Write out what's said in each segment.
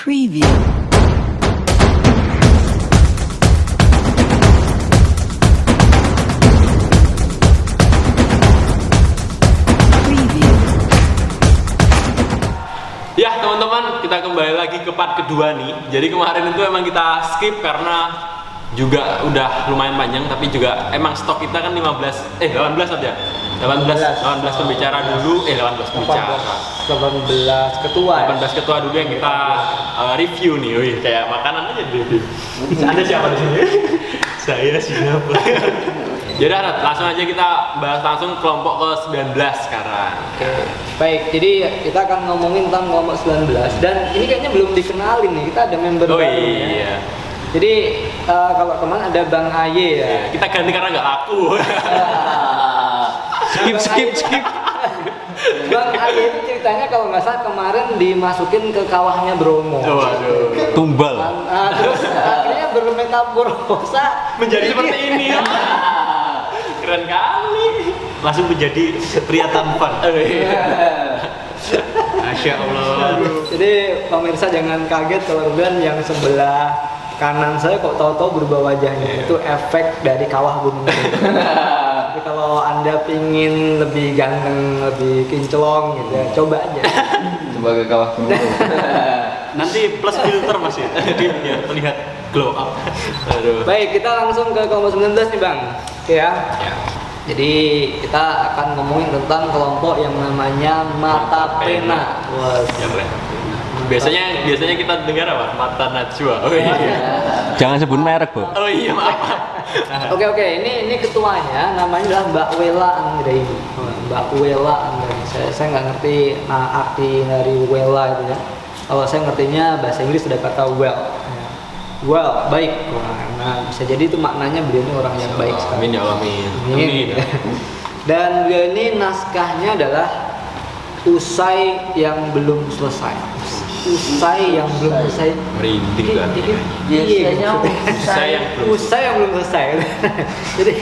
Preview. Preview. Ya teman-teman, kita kembali lagi ke part kedua nih. Jadi kemarin itu emang kita skip karena juga udah lumayan panjang, tapi juga emang stok kita kan 18 aja. 18 pembicara dulu, 18 pembicara. 18 ketua. 18 ketua dulu yang kita review nih. Wih, kayak makanan aja review. Ada siapa di sini? Saya siapa? Jadi langsung aja kita bahas langsung kelompok ke-19 sekarang. Oke. Baik, jadi kita akan ngomongin tentang kelompok 19 dan ini kayaknya belum dikenalin nih. Kita ada member Oh baru iya. ya. Jadi kalau kemarin ada Bang Aye ya. Kita ganti karena nggak laku. skip. Bang Aye itu ceritanya kalau nggak salah kemarin dimasukin ke kawahnya Bromo. Waduh. Tumbal. Terus akhirnya bermetamorfosa Menjadi seperti ini. Keren kali. Langsung menjadi pria tampan. Masya Allah. Jadi pemirsa jangan kaget kalau kemudian yang sebelah kanan saya kok tahu-tahu berubah wajahnya. Itu efek dari kawah gunung. Jadi kalau Anda pingin lebih ganteng, lebih kinclong gitu ya, coba aja. Sebagai kawah gunung. Nanti plus filter masih. Jadi biar terlihat glow up. Aduh. Baik, kita langsung ke kelompok 19 nih Bang. Oke ya. Jadi kita akan ngomongin tentang kelompok yang namanya Mata Pena. Wah, Ya, keren. Biasanya kita dengar apa? Mata Najwa. Oh iya. Jangan sebut merek, Bu. Oh iya, maaf. Oke, ini ketuanya namanya adalah Mbak Wela Anggraini. Mbak Wela Anggraini. Saya nggak ngerti arti dari Wela itu ya. Kalau saya ngertinya bahasa Inggris ada kata well. Well, baik. Nah, bisa jadi itu maknanya beliau ini orang yang baik sekali. Amin ya Allah, amin. Amin. Dan beliau ini naskahnya adalah usai yang belum selesai. Usai yang belum selesai. Merinding kan. Biasanya Usai yang belum selesai. Jadi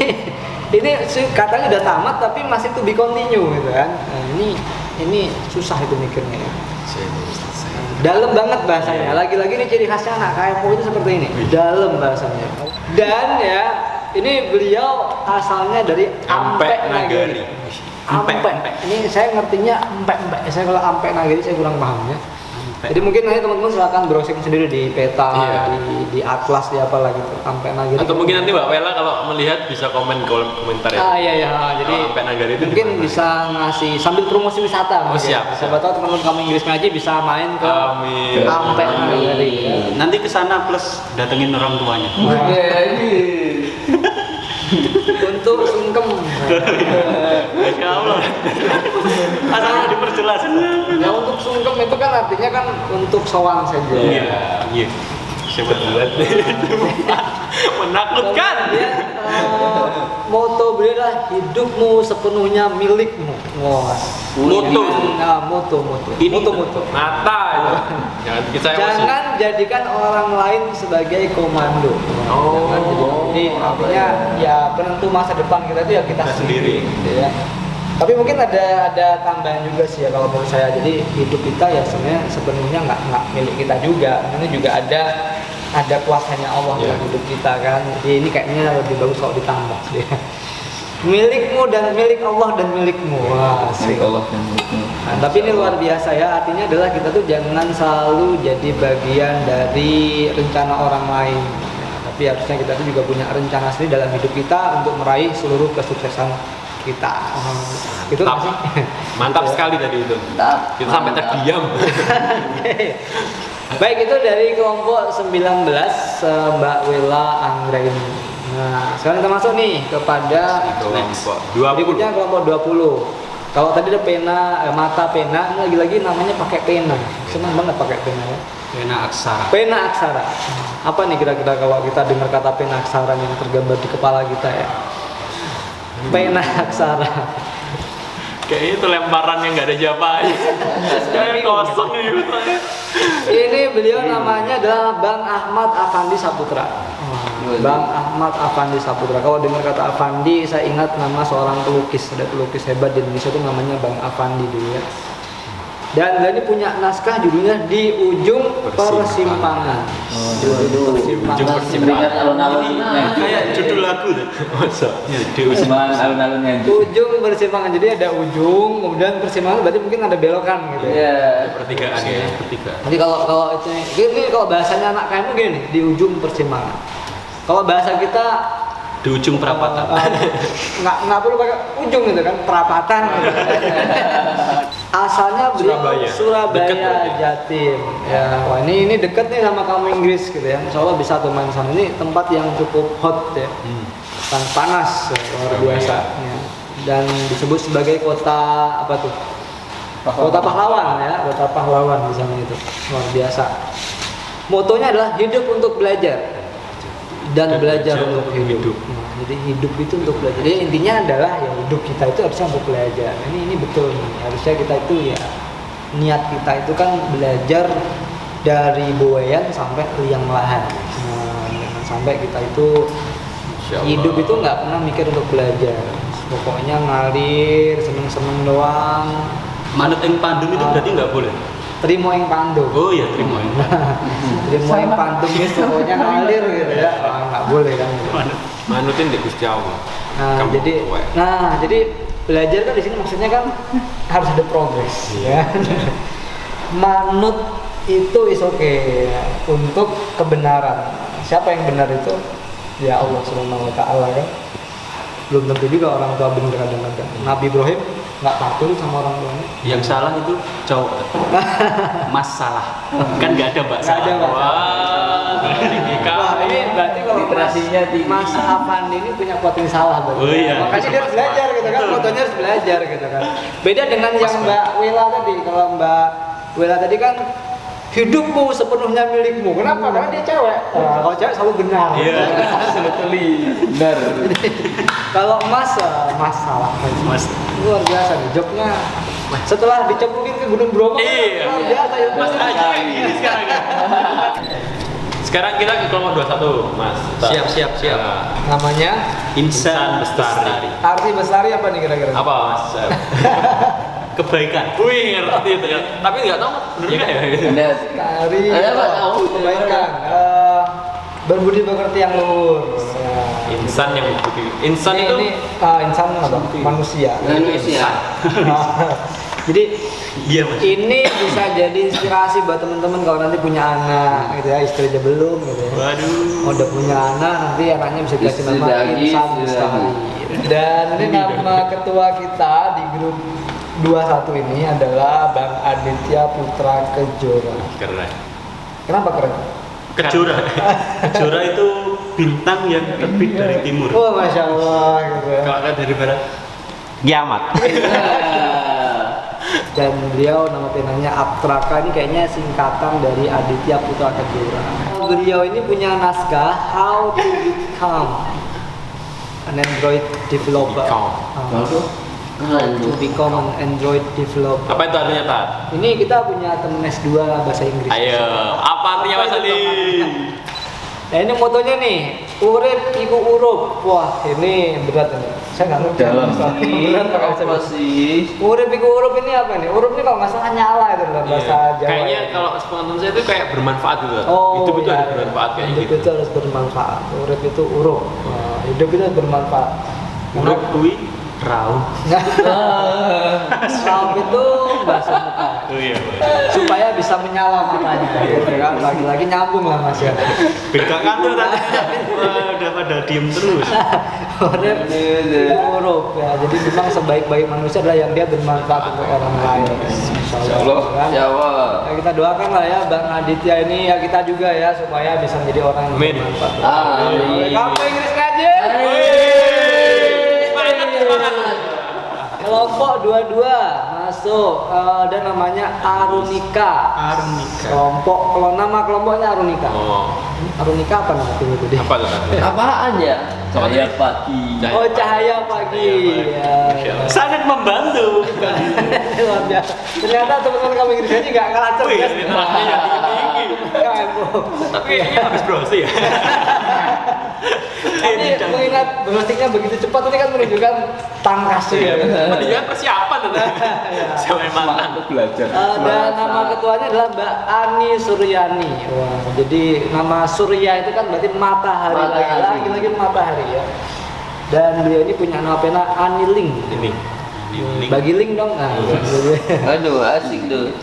ini katanya udah tamat tapi masih to be continue gitu kan. Nah, ini susah itu mikirnya ya. Dalam banget bahasanya. Lagi-lagi ini ciri khasnya anak KFO itu seperti ini. Dalam bahasanya. Dan ya, ini beliau asalnya dari Ampek Nagari. Ampek. Ini saya ngertinya Ampek. Saya kalau Ampek Nagari saya kurang paham ya. Jadi mungkin nanti teman-teman silakan browsing sendiri di peta, di atlas, di apa lagi tuh Ampek Nagari. Atau mungkin nanti Mbak Wela kalau melihat bisa komentar ya. Iya. Jadi Ampek Nagari itu mungkin dimana? bisa ngasih sambil promosi wisata. Oh, siap. Siapa tahu teman-teman kamu Inggris ngaji bisa main ke Amin. Ampek Nagari. Nanti ke sana plus datengin orang tuanya. Untuk sungkem. Masya Allah. Asalnya diperjelas. Ya untuk sungkem itu kan artinya kan untuk sowan saja. Iya. Siapa buat? Menakutkan. Dia moto beliau adalah hidupmu sepenuhnya milikmu. Wah. Moto. Moto. Mata itu. Jangan kita Jangan jadikan orang lain sebagai komando. Oh. Jangan jadi artinya ya penentu masa depan kita itu ya kita sendiri. Gitu ya. Tapi mungkin ada tambahan juga sih ya kalau menurut saya. Jadi hidup kita ya sebenarnya nggak milik kita juga. Ini juga ada kuasanya Allah dalam hidup kita kan. Jadi ini kayaknya lebih bagus kalau ditambah sih. Milikmu dan milik Allah dan milikmu. Wah, asik. Allah dan milikmu. Nah, tapi ini luar biasa ya, artinya adalah kita tuh jangan selalu jadi bagian dari rencana orang lain. Tapi harusnya kita tuh juga punya rencana sendiri dalam hidup kita untuk meraih seluruh kesuksesan kita. Itu Mantap. sih. Mantap sekali tadi itu. Kita sampai terdiam. Baik, itu dari kelompok 19 Mbak Wela Anggraini. Nah, sekarang kita masuk nih kepada Kelompok berikutnya 20. kelompok 20. Kalau tadi ada Mata Pena, ini lagi-lagi namanya pakai pena. Senang banget pakai pena ya. Pena aksara. Pena aksara. Apa nih kira-kira kalau kita dengar kata pena aksara yang tergambar di kepala kita ya? Pena aksara. Kayaknya itu lemparan yang nggak ada jawabannya. Kayak kosong gitu. Ini beliau namanya adalah Bang Ahmad Afandi Saputra. Bang Ahmad Afandi Saputra. Kalau dengar kata Afandi, saya ingat nama seorang pelukis. Ada pelukis hebat di Indonesia itu namanya Bang Afandi dulu ya. Dan dia ini punya naskah judulnya Di Ujung Persimpangan. Di Ujung Persimpangan. Berikan alun-alun Kayak judul lagu tuh. Masa? Ya, Persimpangan alun-alunnya. Ujung Persimpangan. Jadi ada ujung, kemudian persimpangan berarti mungkin ada belokan gitu ya. Iya. Pertigaan ya, pertigaan. Jadi kalau itu ini kalau bahasanya anak kamu gini nih, di ujung persimpangan. Kalau bahasa kita Di ujung perapatan. nggak perlu pakai ujung gitu kan, perapatan gitu. Asalnya beliau Surabaya. Surabaya, Deket berarti. Jatim. Ya, wah ini deket nih sama kamu Inggris gitu ya. Insya Allah bisa tuh main sana. Ini tempat yang cukup hot ya, panas ya, luar biasa. Ya. Dan disebut sebagai kota apa tuh? Kota pahlawan ya, kota pahlawan di sana itu luar biasa. Motonya adalah hidup untuk belajar dan belajar untuk hidup. Nah, jadi hidup itu untuk belajar. Jadi intinya adalah ya hidup kita itu harusnya untuk belajar. Ini betul nih. Harusnya kita itu ya niat kita itu kan belajar dari buayan sampai liang lahat. Nah, jangan sampai kita itu Insya Allah. hidup itu nggak pernah mikir untuk belajar. Pokoknya ngalir, seneng-seneng doang. Manut ing pandum itu berarti nggak boleh. Terima yang pandu. Oh iya, terima. Terima yang pandu guys, pokoknya ngalir gitu ya. Nggak boleh kan. Manutin di Gusti Allah. Nah, Kamu jadi tua. jadi belajar kan di sini maksudnya kan harus ada progres ya. Manut itu is okay ya, untuk kebenaran. Siapa yang benar itu? Ya Allah Subhanahu wa taala kan. Belum tentu juga orang tua benar kadang-kadang. Nabi Ibrahim nggak patuh sama orang tuanya. Yang salah itu cowok. Mas salah. Kan nggak ada mbak Nggak ada salah. mbak. Wah, tinggi Wah, kali. ini berarti kalau Literasinya tinggi. Mas Afandi ini punya potensi salah berarti. Oh iya. Makanya dia harus belajar gitu kan, fotonya harus belajar gitu kan. Beda dengan yang Mbak Wela tadi. Kalau Mbak Wela tadi kan hidupmu sepenuhnya milikmu. Kenapa? Karena dia cewek. Nah, kalau cewek selalu benar. Iya. Benar. Kalau Mas, Mas salah. Mas. Luar biasa nih jobnya. Setelah dicemplungin ke Gunung Bromo, Iya. luar biasa ya. Mas Haji kayak gini sekarang ya. Sekarang kita ke kelompok 21, Mas. Siap. Nah, Namanya Insan Bestari. Arti Bestari apa nih kira-kira? apa Mas? Kebaikan. Wih, ngerti itu kan. Tapi nggak tahu bener nggak ya? Anda Dari Ada apa tahu? kebaikan, berbudi pekerti yang luhur. Insan yang berbudi. Insan itu ini insan apa? Manusia. manusia. Jadi Iya, Mas. ini bisa jadi inspirasi buat teman-teman kalau nanti punya anak, gitu ya, istrinya belum, gitu ya. Waduh. Udah punya anak, nanti anaknya bisa dikasih Istri nama lagi, Insan istri Bestari. lagi. Dan ini nama ketua kita di grup 21 ini adalah Bang Aditya Putra Kejora. keren. Kenapa keren? Kejora. Kejora itu bintang yang terbit dari timur. Oh, Masya Allah, gitu ya. Kalau nggak dari barat, Kiamat. Dan beliau nama penanya Aptraka, ini kayaknya singkatan dari Aditya Putra Kejora. Beliau ini punya naskah How to Become an Android Developer. Become. How to Become an Android Developer. apa itu artinya Tat? Ini kita punya temen S2 bahasa Inggris. Ayo, apa artinya Mas Ali? Nah ini motonya nih, urip iku urup. Wah ini berat ini. Saya nggak ngerti. Dalam berat pakai apa sih? Urip iku urup ini apa nih? Urup ini kalau nggak salah nyala itu dalam bahasa Iya. Jawa. Kayaknya kalau sepengetahuan saya itu kayak bermanfaat gitu. Oh, Hidup itu iya, harus iya. bermanfaat kayak Hidup gitu. itu harus bermanfaat. Urip itu urup. Nah, hidup itu harus bermanfaat. Urip kuwi rauh. Saum itu bahasa muka. Oh iya. Supaya bisa menyala matanya. Gitu kan? Lagi-lagi nyambung lah Mas ya. Beda kantor tadi. Wah, udah pada diem terus. Urip urup ya. Jadi memang sebaik-baik manusia adalah yang dia bermanfaat untuk orang lain. Insya Allah. kan? Ya Allah. Ya, kita doakan lah ya Bang Aditya ini ya kita juga ya supaya bisa menjadi orang yang Amin. bermanfaat. Amin. Kamu Inggris ngaji? Kelompok 22 masuk dan namanya Arunika. Arnika. Kalau nama kelompoknya Arunika. Oh, Arunika apa namanya itu deh? apa tuh Tat? Apaan ya? Cahaya pagi. Cahaya Oh cahaya pagi. Cahaya Ya. pagi. Sangat membantu. Luar biasa. Ternyata teman-teman kamu Inggris aja nggak kalah Wih, cerdas. literasinya tinggi. Kamu. Tapi ini habis browsing ya. Ini mengingat bermatiknya begitu cepat ini kan menunjukkan tangkas ya. Mendingan persiapan nanti. Sampai matang. Untuk belajar. Dan nama ketuanya adalah Mbak Ani Suryani. Wah, jadi nama Surya itu kan berarti matahari, Matahari. lagi matahari ya. Dan beliau ini punya nama pena Aniling. Ini. Bagi link dong. Nah, Aduh, asik tuh.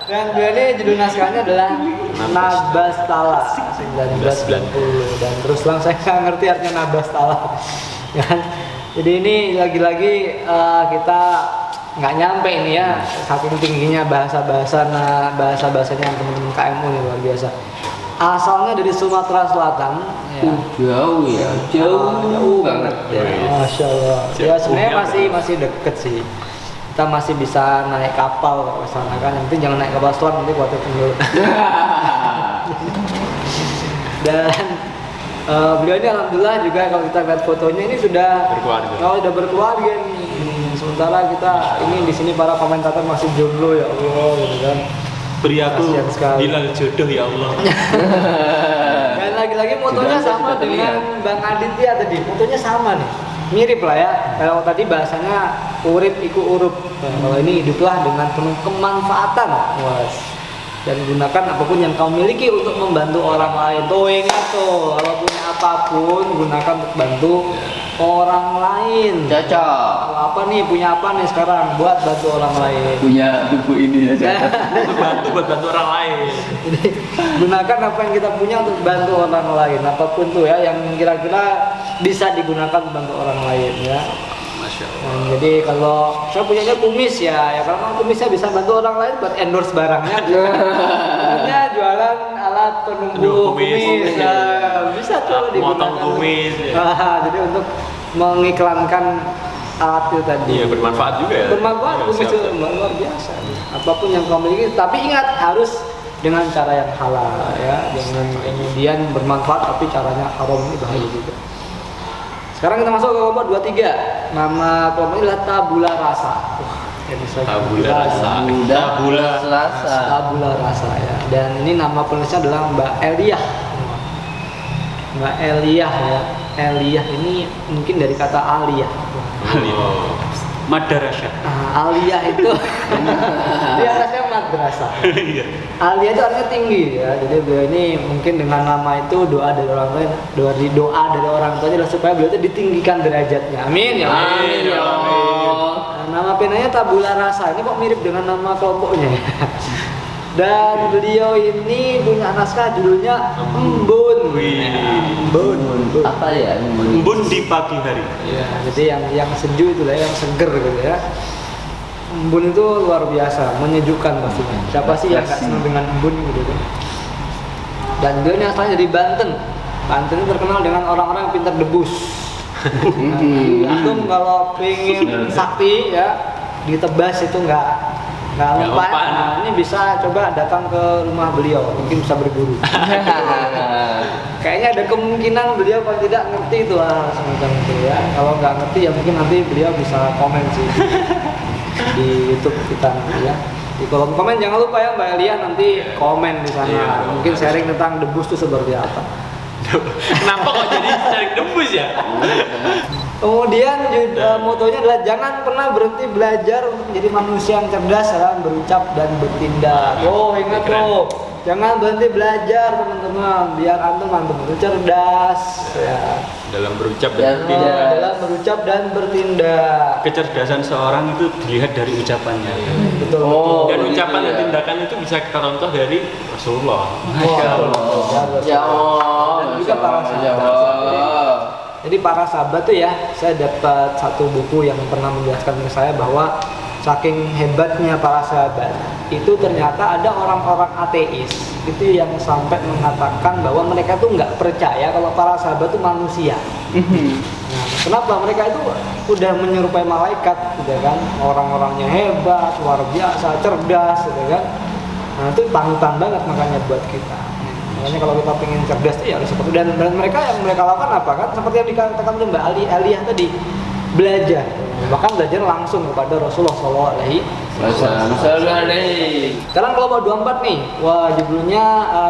dan beliau ini judul naskahnya adalah Nabastala 1990 dan terus terang saya nggak ngerti artinya Nabastala kan. Jadi ini lagi-lagi kita nggak nyampe ini ya saking tingginya bahasa-bahasanya teman-teman KMU ini luar biasa. Asalnya dari Sumatera Selatan ya. Jauh ya, jauh banget. Ya, Masya Allah. Ya sebenarnya masih deket sih. Kita masih bisa naik kapal ke sana kan. Nanti jangan naik kapal selam nanti kuatnya dulu. Dan beliau ini alhamdulillah juga kalau kita lihat fotonya ini sudah Berkeluarga. udah berkeluarga nih. Sementara kita ini di sini para komentator masih jomblo ya Allah gitu kan. Beri aku Kasihan sekali. hilal jodoh ya Allah. Dan lagi-lagi motonya Sudah, sama sudah dengan Bang Aditya tadi. Motonya sama nih. Mirip lah ya. Kalau tadi bahasanya urip iku urup. Nah, kalau ini hiduplah dengan penuh kemanfaatan. Was. Dan gunakan apapun yang kau miliki untuk membantu orang lain. Tuh ingat tuh, kalau punya apapun gunakan untuk bantu orang lain. Cocok. Kalau apa nih, punya apa nih sekarang buat bantu orang lain. Punya buku ini aja. buat bantu orang lain. Jadi gunakan apa yang kita punya untuk bantu orang lain, apapun tuh ya yang kira-kira bisa digunakan untuk bantu orang lain ya. Masya Allah. Nah, jadi kalau saya punyanya kumis ya kalau kumisnya bisa bantu orang lain buat endorse barangnya. Punya jualan alat penumbuh Penumbuh kumis. kumis, ya, bisa tuh digunakan. Motong kumis, ya. Jadi untuk mengiklankan alat itu tadi. Iya, bermanfaat juga ya. Bermanfaat Iya, kumis siap, itu siap. luar biasa. Apapun yang kau miliki, tapi ingat harus dengan cara yang halal ya, jangan kemudian bermanfaat tapi caranya haram, ini bahaya juga. Sekarang kita masuk ke kelompok 23. Nama kelompok ini adalah Tabula Rasa. Ini saya Tabula Rasa. Tabula Selasa. Tabula Rasa ya. Dan ini nama penulisnya adalah Mbak Eliah. Mbak Eliah ya. Eliah ini mungkin dari kata aliyah. Oh. Madrasah. Nah, aliyah itu di atasnya madrasah. Iya. Aliyah itu artinya tinggi ya. Jadi beliau ini mungkin dengan nama itu doa dari orang lain, doa dari orang tuanya adalah supaya beliau itu ditinggikan derajatnya. Amin ya. Amin ya Allah. Nah, nama penanya Tabula Rasa. Ini kok mirip dengan nama kelompoknya ya. Dan beliau ini punya naskah judulnya Embun. Wih. Embun. Apa ya? Embun di pagi hari. Ya, jadi yang sejuk itu lah, yang seger gitu ya. Embun itu luar biasa, menyejukkan pastinya. Siapa sih yang nggak senang dengan embun gitu kan? Dan dia ini asalnya dari Banten. Banten itu terkenal dengan orang-orang yang pintar debus. Antum kalau pengen sakti ya ditebas itu nggak mempan. Nah, ini bisa coba datang ke rumah beliau, mungkin bisa berguru. Kayaknya ada kemungkinan beliau kalau tidak ngerti itu semacam itu ya. Kalau nggak ngerti ya mungkin nanti beliau bisa komen sih di YouTube kita nanti ya. Di kolom komen jangan lupa ya Mbak Elia nanti komen di sana. Iya, Mungkin sharing tentang debus itu seperti apa. Kenapa kok jadi cari debus ya? Kemudian motonya adalah jangan pernah berhenti belajar untuk menjadi manusia yang cerdas dalam berucap dan bertindak. Oh ingat Keren. loh, jangan berhenti belajar teman-teman, biar antum itu cerdas ya. Dalam berucap Dan dan tidak. Dalam berucap dan bertindak. Kecerdasan seorang itu dilihat dari ucapannya. Betul. Oh, dan gitu ucapan dan ya. tindakan itu bisa kita contoh dari Rasulullah. Masya Allah. Ya Allah. Dan juga para Ya sahabat. Allah. Jadi para sahabat tuh ya, saya dapat satu buku yang pernah menjelaskan ke saya bahwa saking hebatnya para sahabat itu ternyata ada orang-orang ateis itu yang sampai mengatakan bahwa mereka tuh nggak percaya kalau para sahabat itu manusia. Nah, kenapa mereka itu udah menyerupai malaikat, gitu kan? Orang-orangnya hebat, luar biasa, cerdas, gitu kan? Nah itu panutan banget makanya buat kita. Makanya kalau kita pengen cerdas ya harus seperti dan mereka yang mereka lakukan apa kan? Seperti yang dikatakan oleh Mbak Aliyah tadi, belajar. Bahkan belajar langsung kepada Rasulullah SAW. Sekarang kelompok 24 nih. Wah, judulnya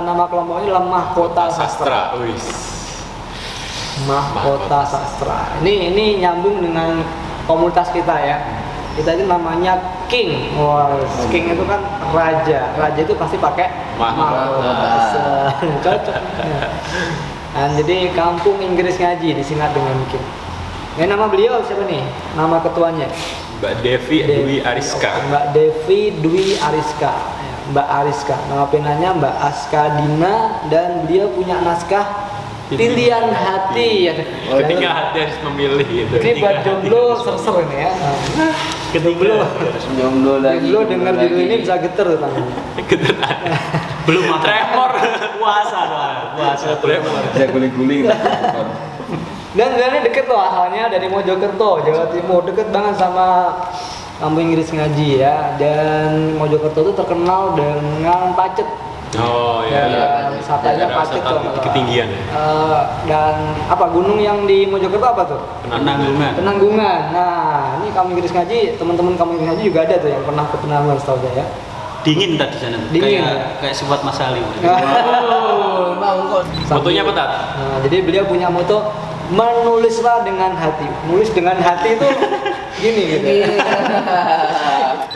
nama kelompoknya adalah Mahkota Sastra. Wis. Mahkota Sastra. Ini nyambung dengan komunitas kita ya. Kita ini namanya King. Wah, King itu kan raja. Raja itu pasti pakai mahkota. Cocok. Nah, jadi kampung Inggris ngaji disingkat dengan King. Ini nama beliau siapa nih? Nama ketuanya? Mbak Devi Dwi Ariska. Mbak Devi Dwi Ariska. Ya, Mbak Ariska. Nama penanya Mbak Aska Dina dan beliau punya naskah Pilihan Hati ya. Ketika hati harus memilih gitu. Ini buat jomblo ser ini ya. Ketiga. Jomblo lagi. Jomblo dengar judul ini bisa geter tuh tangannya. Belum makan. Tremor. Puasa doang. Puasa. Tremor. Bisa guling-guling. Dan ini deket loh asalnya dari Mojokerto, Jawa Timur, deket banget sama kampung Inggris ngaji ya. Dan Mojokerto itu terkenal dengan pacet. Oh ya. Wisatanya Daerah pacet wisata tuh. ketinggian. Dan apa gunung yang di Mojokerto apa tuh? Penanggungan. Penanggungan. Nah, ini kampung Inggris ngaji, teman-teman kampung Inggris ngaji juga ada tuh yang pernah ke Penanggungan setahu saya. Dingin tadi sana. Dingin, Kayak sebuat Mas Ali. Oh, Mau kok. Fotonya apa, Tat? Nah, jadi beliau punya moto menulislah dengan hati. Nulis dengan hati itu gini gitu.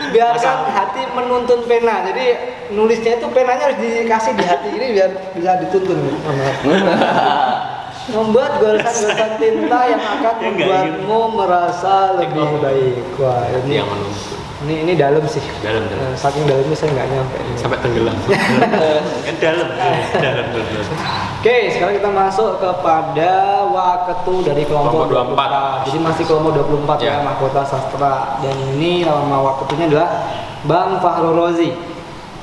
Biarkan hati menuntun pena. Jadi nulisnya itu penanya harus dikasih di hati ini biar bisa dituntun gitu. Membuat goresan-goresan tinta yang akan membuatmu merasa lebih baik. Wah, ini Yang menuntut. ini dalam sih. Dalam. Saking dalamnya saya nggak nyampe. Sampai tenggelam. Kan dalam. Dalam. Oke, sekarang kita masuk kepada waketu dari kelompok 24. 24. Jadi masih kelompok 24 ya, Ya. Mahkota Sastra. Dan ini nama waketunya adalah Bang Fahru Rozi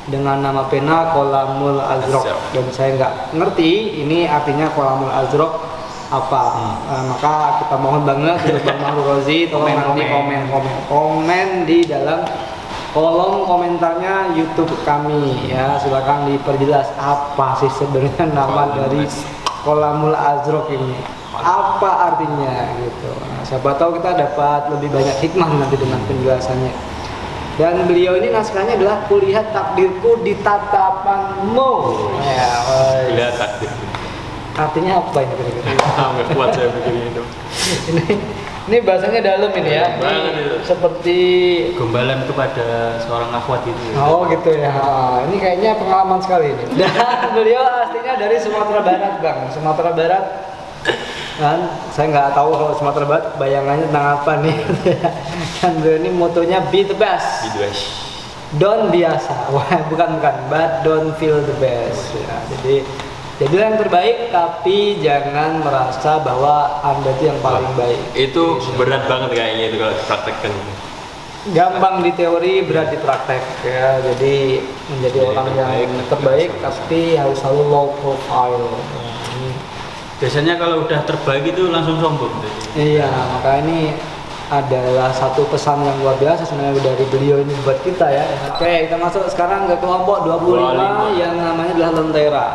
dengan nama pena Kolamul Azraq. Dan saya nggak ngerti ini artinya Kolamul Azraq apa. Maka kita mohon banget untuk Bang Fahru Rozi tolong nanti komen di dalam kolom komentarnya YouTube kami ya, silakan diperjelas apa sih sebenarnya nama dari Kolamul Azraq ini, apa artinya gitu. Nah, siapa tahu kita dapat lebih banyak hikmah nanti dengan penjelasannya. Dan beliau ini naskahnya adalah Kulihat Takdirku di Tatapanmu. Ya, Lihat takdir. artinya apa ini kira-kira? Nggak kuat saya bikin itu. Ini bahasanya dalam ini ya. Banget Ini itu. seperti Gombalan kepada seorang akhwat itu. oh gitu ya. Ini kayaknya pengalaman sekali ini. Dan beliau aslinya dari Sumatera Barat, Bang. Sumatera Barat. Kan saya nggak tahu kalau Sumatera Barat bayangannya tentang apa nih. Dan beliau ini motonya be the best. Bidwash. Don't biasa. Wah, bukan, but don't feel the best. Ya, jadilah yang terbaik, tapi jangan merasa bahwa Anda itu yang paling baik. Itu berat banget kayaknya itu kalau dipraktekkan. Gampang di teori, berat di praktek ya. Jadi menjadi orang yang terbaik, tapi harus selalu low profile. Biasanya kalau udah terbaik itu langsung sombong. Iya, maka ini adalah satu pesan yang luar biasa sebenarnya dari beliau ini buat kita ya. Oke, kita masuk sekarang ke kelompok 25 yang namanya adalah Lentera.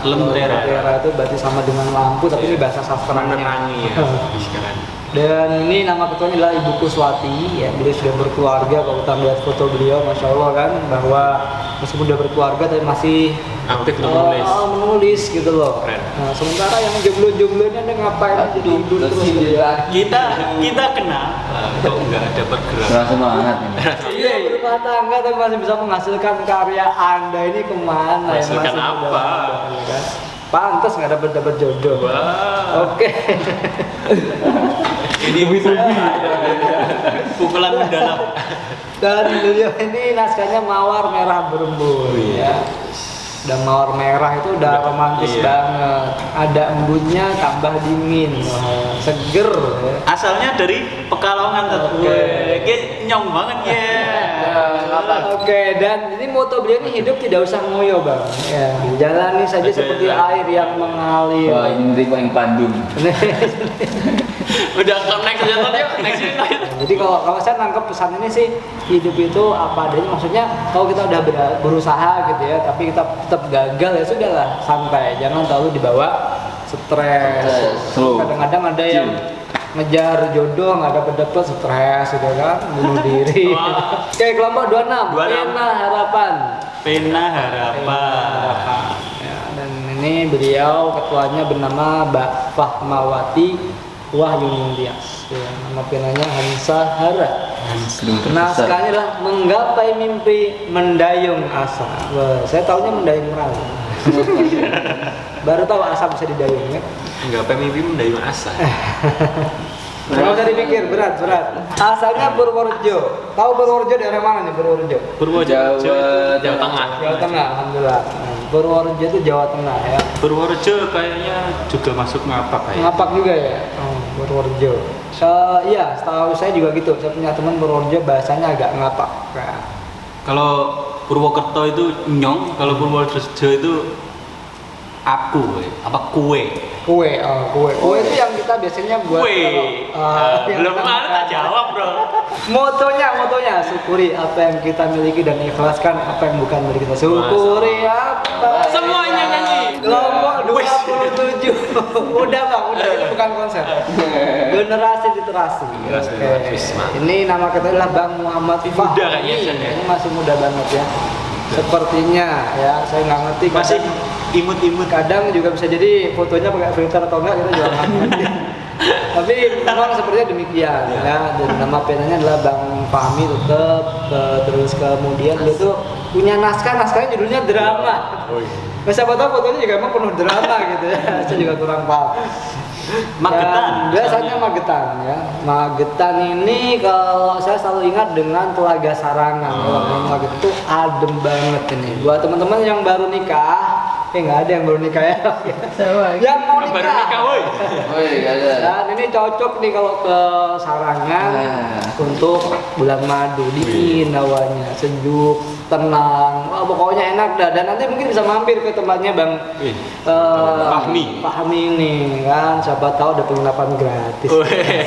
Lentera. Lentera itu berarti sama dengan lampu, tapi ini bahasa sastranya. Menerangi ya. Sekarang. Dan ini nama ketuanya adalah Ibu Kuswati ya, beliau sudah berkeluarga. Kalau kita melihat foto beliau, Masya Allah kan, bahwa meskipun sudah berkeluarga tapi masih Aktif untuk menulis. menulis gitu loh. Keren. Nah, sementara yang jomblo-jomblonya dia ngapain aja tidur terus gitu ya. Kita kenal. Kok nggak ada bergerak? Kurang semangat ini. Iya, berumah tangga tapi masih bisa menghasilkan karya Anda ini kemana ya? Menghasilkan Masih apa? muda-muda, ya kan? Pantes nggak dapat jodoh. Wah. Oke. Ini Pukulan mendalam. Dan beliau ini naskahnya Mawar Merah Berembun ya. Dan mawar merah itu udah romantis Iya. banget. Ada embunnya tambah dingin, wah, seger ya. Asalnya dari Pekalongan tuh. Kayak nyong banget ya. Oke, dan ini moto beliau ini hidup tidak usah ngoyo, Bang. Ya, jalani saja seperti air yang mengalir. Wah, ini yang Bandung. Udah next aja yuk, next ini. Jadi kalau saya nangkep pesan ini sih, hidup itu apa adanya. Maksudnya kalau kita udah berusaha gitu ya, tapi kita tetap gagal ya sudahlah, santai. Jangan terlalu dibawa stres. Slow. Kadang-kadang ada yang ngejar jodoh nggak dapet stres gitu kan, bunuh diri. Oke, kelompok 26. 26. Pena Harapan. Pena harapan. Ya, dan ini beliau ketuanya bernama Mbak Fahmawati Wahyuningsih. Ya, nama penanya Hansa Hara. Naskahnya adalah Menggapai Mimpi Mendayung Asa. Wah, saya tahunya mendayung meraung. Baru tahu asa bisa didayung ya. Menggapai mimpi mendayung asa. Nggak usah dipikir, berat. Asalnya Purworejo. Tahu Purworejo daerah mana nih Purworejo? Jawa Tengah. Jawa Tengah, alhamdulillah. Nah, Purworejo itu Jawa Tengah ya. Purworejo kayaknya juga masuk ngapak kayak. Ngapak juga ya? Oh, Purworejo. Iya, setahu saya juga gitu. Saya punya teman Purworejo bahasanya agak ngapak. Nah. Kalau Purwokerto itu nyong, kalau Purworejo itu aku, kue. Kue itu yang kita biasanya buat Kue. yang Belum kita ada tak makan. jawab, Bro. Motonya syukuri apa yang kita miliki dan ikhlaskan apa yang bukan milik kita. Syukuri apa Semuanya nyanyi. Kelompok 27. Udah Bang, ini bukan konser. Generasi literasi. Generasi Oke. literasi, mantap. Ini nama kita adalah Bang Muhammad Muda Fahmi. kayaknya, Chan, ya? Ini masih muda banget ya. Sepertinya ya, saya nggak ngerti. Masih kadang- imut-imut. kadang juga bisa jadi fotonya pakai filter atau enggak, kita juga nggak ngerti. Tapi memang sepertinya demikian ya. Dan nama penanya adalah Bang Fahmi tetap. Terus kemudian dia tuh punya naskahnya judulnya drama. Nah, siapa tahu fotonya juga emang penuh drama gitu ya. Saya juga kurang paham. Magetan. Dan biasanya Magetan ya. Magetan ini kalau saya selalu ingat dengan Telaga Sarangan. Magetan itu adem banget ini. Buat teman-teman yang baru nikah, nggak ada yang baru nikah ya. Yang mau nikah. Baru nikah, woi. Woi, ada. Dan ini cocok nih kalau ke Sarangan untuk bulan madu, dingin hawanya, sejuk, tenang. Wah, pokoknya enak dah. Dan nanti mungkin bisa mampir ke tempatnya Bang Fahmi ini kan. Siapa tahu ada penginapan gratis.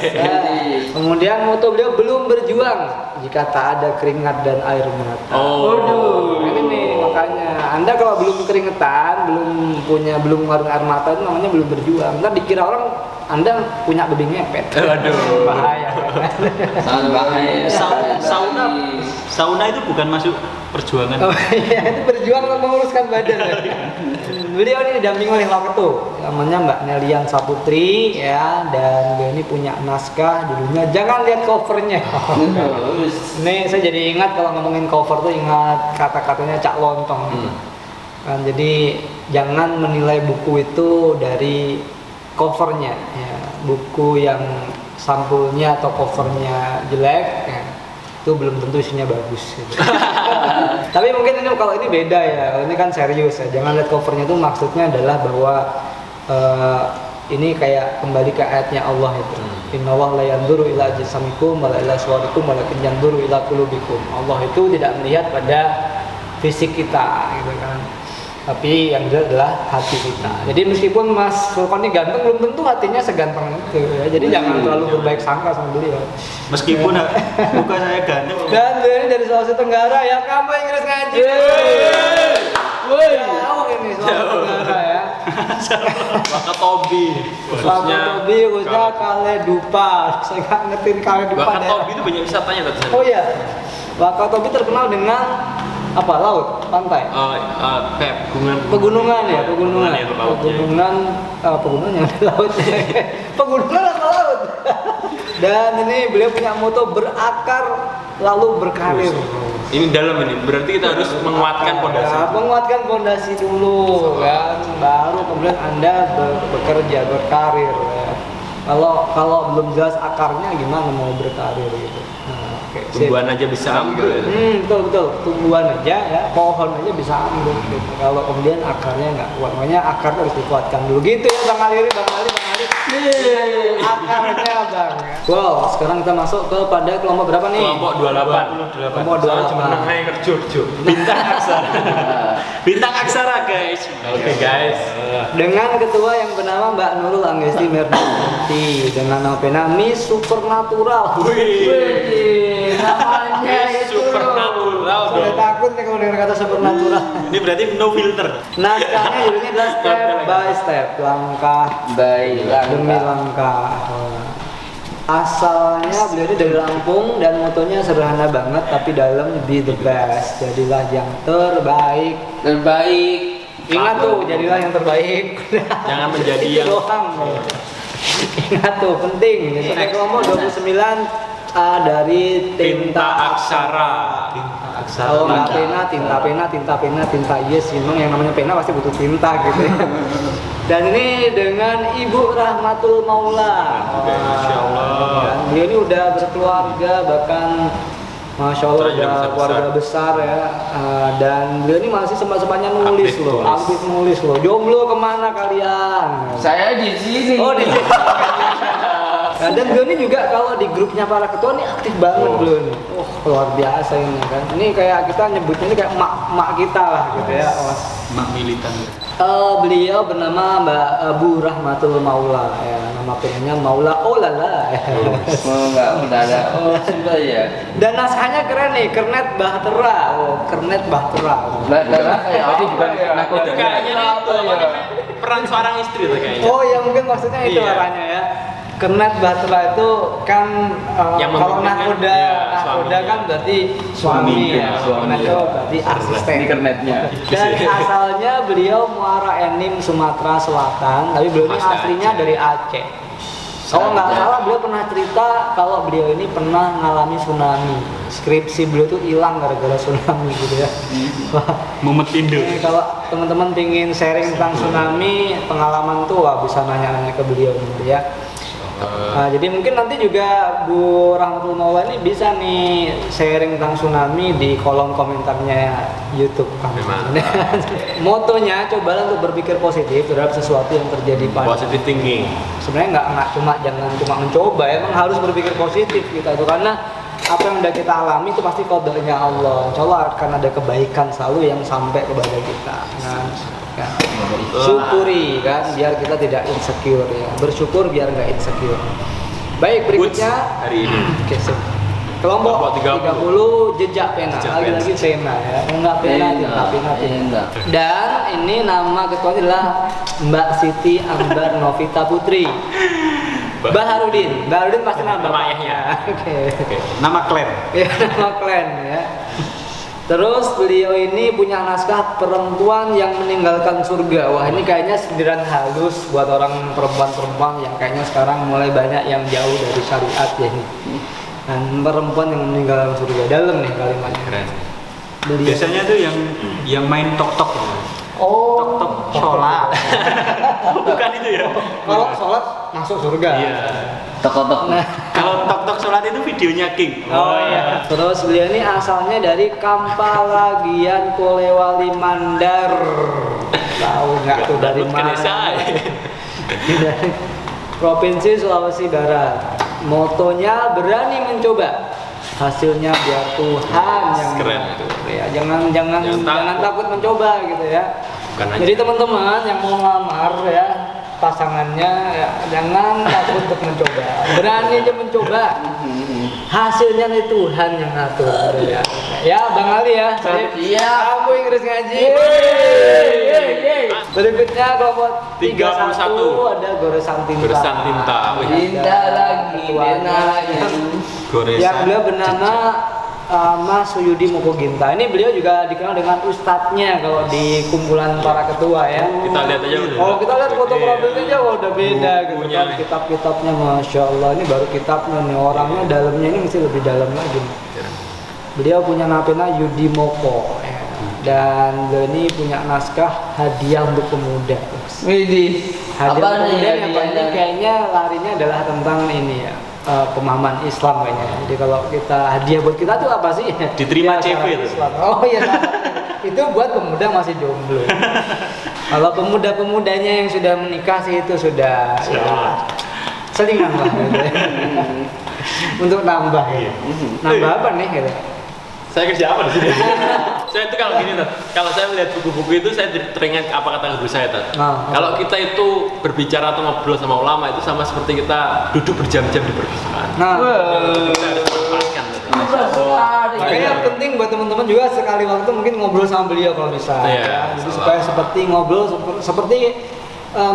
Ya. Kemudian moto beliau belum berjuang jika tak ada keringat dan air mata. Waduh, ini nih makanya Anda kalau belum keringetan, belum ngeluarin air mata itu namanya belum berjuang. Ntar dikira orang Anda punya babi ngepet. Aduh. Bahaya kan. Sangat bahaya. Sauna itu bukan masuk perjuangan. Oh iya, itu berjuang untuk menguruskan badan. Beliau ini didampingi oleh Waketu, namanya Mbak Nelian Saputri ya, dan beliau ini punya naskah judulnya Jangan Lihat Covernya. Ini saya jadi ingat kalau ngomongin cover tuh ingat kata-katanya Cak Lontong. Kan, jadi jangan menilai buku itu dari covernya ya. Buku yang sampulnya atau covernya jelek ya, itu belum tentu isinya bagus gitu. Tapi mungkin ini kalau ini beda ya, ini kan serius ya. Jangan lihat covernya itu maksudnya adalah bahwa ini kayak kembali ke ayatnya Allah itu. Innallaha la yanzuru ila ajsamikum wala ila suwarikum walakin yanzuru ila qulubikum. Allah itu tidak melihat pada fisik kita gitu kan. Tapi yang jelas adalah hati kita. Jadi meskipun Mas Fulkon ini ganteng, belum tentu hatinya seganteng itu ya. Jadi jangan terlalu berbaik sangka sama beliau. Meskipun muka saya ganteng. Dan beliau ini dari Sulawesi Tenggara ya, kamu Inggris ngaji. Jauh ini Sulawesi Tenggara ya. Wakatobi. Wakatobi khususnya Kaledupa. Saya nggak ngertiin Kaledupa. Wakatobi itu banyak wisatanya tadi. Oh iya, Wakatobi terkenal dengan apa? Laut, pantai. Kayak Pegunungan ya, pegunungan. ya, lautnya. Pegunungan yang ada lautnya. Pegunungan atau laut? Dan ini beliau punya moto berakar lalu berkarir. Ini dalam ini, berarti kita harus menguatkan pondasi. Ya, menguatkan pondasi dulu kan, baru kemudian Anda bekerja, berkarir ya. Kalau belum jelas akarnya gimana mau berkarir gitu. Nah, oke, sip. Tumbuhan aja bisa ambil. Betul, tumbuhan aja ya, pohon aja bisa ambil gitu. Kalau kemudian akarnya nggak kuat, makanya akar harus dikuatkan dulu gitu ya Bang Ali. Akarnya Bang ya. Wow, sekarang kita masuk kepada kelompok berapa nih? Kelompok 28. Kelompok 28. Cuma naik kerja. Bintang aksara guys. Oke guys. Dengan ketua yang bernama Mbak Nurul Anggesti Merdanti dengan nama pena Miss Supernatural. Wih. Namanya Miss itu. Supernatural, Saya dong. takut nih kalau dengar kata supernatural. Ini berarti no filter. Naskahnya judulnya adalah Step by Step, langkah Baik, demi langkah. Asalnya beliau ini dari Lampung dan motonya sederhana banget tapi dalam be the best. Jadilah yang terbaik. terbaik. Ingat tuh, jadilah yang terbaik. Jangan menjadi Itu yang doang. Ingat tuh, penting. Sampai kelompok 29 dari tinta aksara. Kalau nggak pena, tinta yes, memang yang namanya pena pasti butuh tinta gitu ya. Dan ini dengan Ibu Rahmatul Maula. Masya Allah. Dan beliau ini udah berkeluarga, bahkan Masya Allah Ternyata udah keluarga besar ya. Dan beliau ini masih sempat-sempatnya nulis Aktif loh, tulis. aktif nulis loh. Jomblo kemana kalian? Saya di sini. Oh di sini. Nah, dan beliau ini juga kalau di grupnya para ketua ini aktif banget beliau ini. Oh luar biasa ini kan. Ini kayak kita nyebutnya ini kayak mak kita lah gitu ya. Oh. Mak militan. Beliau bernama Mbak Bu Rahmatul Maula ya, nama pengennya Maula Olala. Oh enggak ada. Oh sudah ya. Dan naskahnya keren nih, Kernet Bahtera. Oh, Kernet Bahtera. Bahtera kayak apa bukan Itu nakoda. kayaknya itu apa namanya? Peran seorang istri tuh kayaknya. Oh, ya mungkin maksudnya itu Iya. arahnya ya. Kernet Bahtera itu kan Yang kalau memimpin kan, nakoda, iya, nakoda suaminya. kan berarti suami ya. Suami. Kernet itu berarti asisten. Ini kernetnya. Dan asalnya beliau Muara Enim Sumatera Selatan, tapi beliau ini Asli aslinya Aceh. dari Aceh. Kalau nggak salah beliau pernah cerita kalau beliau ini pernah ngalami tsunami. Skripsi beliau tuh hilang gara-gara tsunami gitu ya. Wah, Mumet Indo. ini kalau teman-teman pingin sharing tentang tsunami, pengalaman tuh wah bisa nanya-nanya ke beliau gitu ya. Nah, jadi mungkin nanti juga Bu Rahmatul Maula ini bisa nih sharing tentang tsunami di kolom komentarnya YouTube kami. Mantap. Motonya cobalah untuk berpikir positif terhadap sesuatu yang terjadi pada. Positive thinking. Sebenarnya nggak jangan cuma mencoba, emang harus berpikir positif kita itu karena apa yang udah kita alami itu pasti kodenya Allah. Insya Allah akan ada kebaikan selalu yang sampai kepada kita. Nah, ya. Syukuri kan biar kita tidak insecure ya. Bersyukur biar nggak insecure. Baik, berikutnya hari ini. Oke, sip. Kelompok Kelompok 30 jejak pena. Jejak Lagi-lagi pena ya. Enggak pena, tinta pena. Enggak. Dan ini nama ketuanya adalah Mbak Siti Ambar Novita Putri. Baharudin pasti nama Nama ayahnya. Oke. Nama klan. Ya, nama klan ya. Terus beliau ini punya naskah perempuan yang meninggalkan surga. Wah, ini kayaknya sindiran halus buat orang perempuan-perempuan yang kayaknya sekarang mulai banyak yang jauh dari syariat ya ini. Dan perempuan yang meninggalkan surga. Dalam nih kalimatnya. Keren. Beliau. Biasanya tuh yang main tok-tok. Oh, Tok-tok sholat. Bukan itu ya. kalau sholat masuk surga. Iya. Tok-tok. Nah, Kalau tok-tok sholat itu videonya King. oh iya. Terus beliau ini asalnya dari Kampalagian Polewali Mandar. Tahu nggak tuh dari Bukan mana? desa, ya. Dari Provinsi Sulawesi Barat. Motonya berani mencoba. Hasilnya biar Tuhan yang Keren. mengatur. Ya, jangan Jangan takut mencoba gitu ya. Bukan aja. Jadi teman-teman yang mau ngelamar ya pasangannya ya, jangan takut untuk mencoba. Berani aja mencoba. Hasilnya nih Tuhan yang ngatur gitu ya. Ya, Bang Ali ya. Iya. Kamu Inggris ngaji. Berikutnya kelompok 31 ada goresan tinta. Goresan tinta. Wih. Tinta lagi, pena lagi. Goresan. Yang beliau bernama Mas Suyudi Mokoginta. Ini beliau juga dikenal dengan ustadznya kalau di kumpulan para ketua ya. Kita lihat aja udah. Kalau kita lihat foto profilnya aja udah beda gitu Bukunya. kan. Kitab-kitabnya Masya Allah, ini baru kitabnya nih, orangnya dalamnya ini mesti lebih dalam lagi. Beliau punya napena Yudi Moko ya. Dan beliau ini punya naskah hadiah untuk pemuda. Widih. Hadiah Apa untuk nih pemuda yang ini hadiahnya? kayaknya larinya adalah tentang ini ya. Pemahaman Islam kayaknya. Jadi kalau kita hadiah buat kita tuh apa sih? Diterima Ya, CV syariat tuh. Islam. Oh iya. Itu buat pemuda masih jomblo. Kalau pemuda-pemudanya yang sudah menikah sih itu sudah ya, selingan lah. Gitu. Untuk nambah ya. Nambah apa nih gitu? Saya kerja apa di sini? Saya itu kalau gini tuh, kalau saya melihat buku-buku itu saya teringat apa kata guru saya tuh. Kalau kita itu berbicara atau ngobrol sama ulama itu sama seperti kita duduk berjam-jam di perpustakaan. Nah, Kita harus memanfaatkan. makanya penting buat teman-teman juga sekali waktu mungkin ngobrol sama beliau kalau bisa. Iya. Jadi supaya seperti ngobrol seperti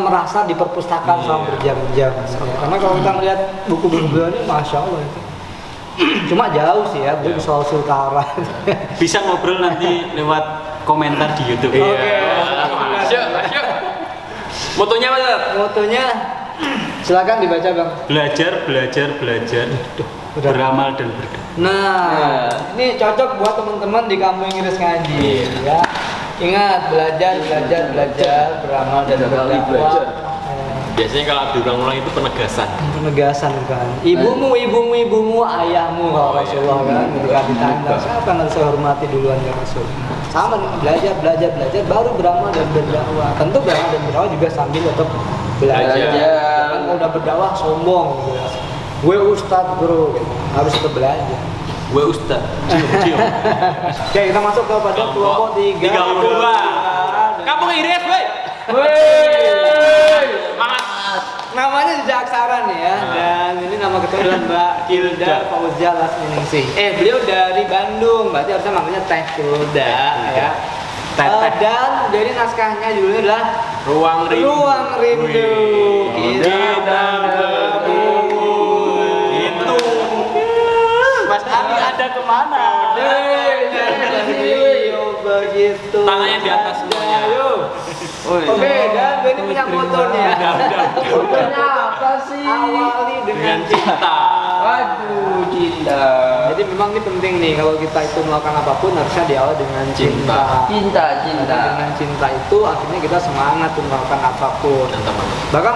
merasa di perpustakaan selama berjam-jam. Karena kalau kita melihat buku-buku beliau ini, masya Allah itu. Cuma jauh sih ya, beliau di Sulawesi Utara. Bisa ngobrol nanti lewat komentar di YouTube. Iya. Oke, Motonya apa, Tat? Motonya silakan dibaca Bang. Belajar, belajar, belajar. Udah. Beramal dan berdoa. Nah, ini cocok buat teman-teman di kampung Inggris ngaji ya. Ingat, belajar, belajar, belajar, beramal dan berdakwah. Biasanya kalau diulang-ulang itu penegasan. Penegasan kan. Ibumu, ibumu, ibumu, ayahmu kalau Rasulullah kan. Ketika ditanya, siapa yang harus saya hormati duluan ya Rasul? Sama nih, belajar, belajar, belajar, baru beramal dan berdakwah. Tentu beramal dan berdakwah juga sambil tetap belajar. Jangan kalau udah berdakwah sombong gitu ya. Gue ustadz bro, gitu. Harus tetap belajar. Gue Ustad. Cium. Oke, kita masuk kepada kelompok 32. Kampung Inggris, woi. Semangat. Namanya jejak aksara nih ya, dan ini nama ketua adalah Mbak Hilda Fauzia Lasminingsih. Beliau dari Bandung, berarti harusnya namanya Teh Hilda ya. Dan dari naskahnya judulnya adalah Ruang Rindu. Ruang Rindu. Kita Itu. Mas Ami ada kemana? Begitu. Tangannya di atas semuanya. Ayo. Oke, dan gue ini punya motonya. Motonya apa sih? Awali dengan Dengan cinta. Waduh, cinta. Jadi memang ini penting nih kalau kita itu melakukan apapun harusnya diawali dengan cinta. Cinta, cinta. Karena dengan cinta itu akhirnya kita semangat untuk melakukan apapun. Mantap, mantap. Bahkan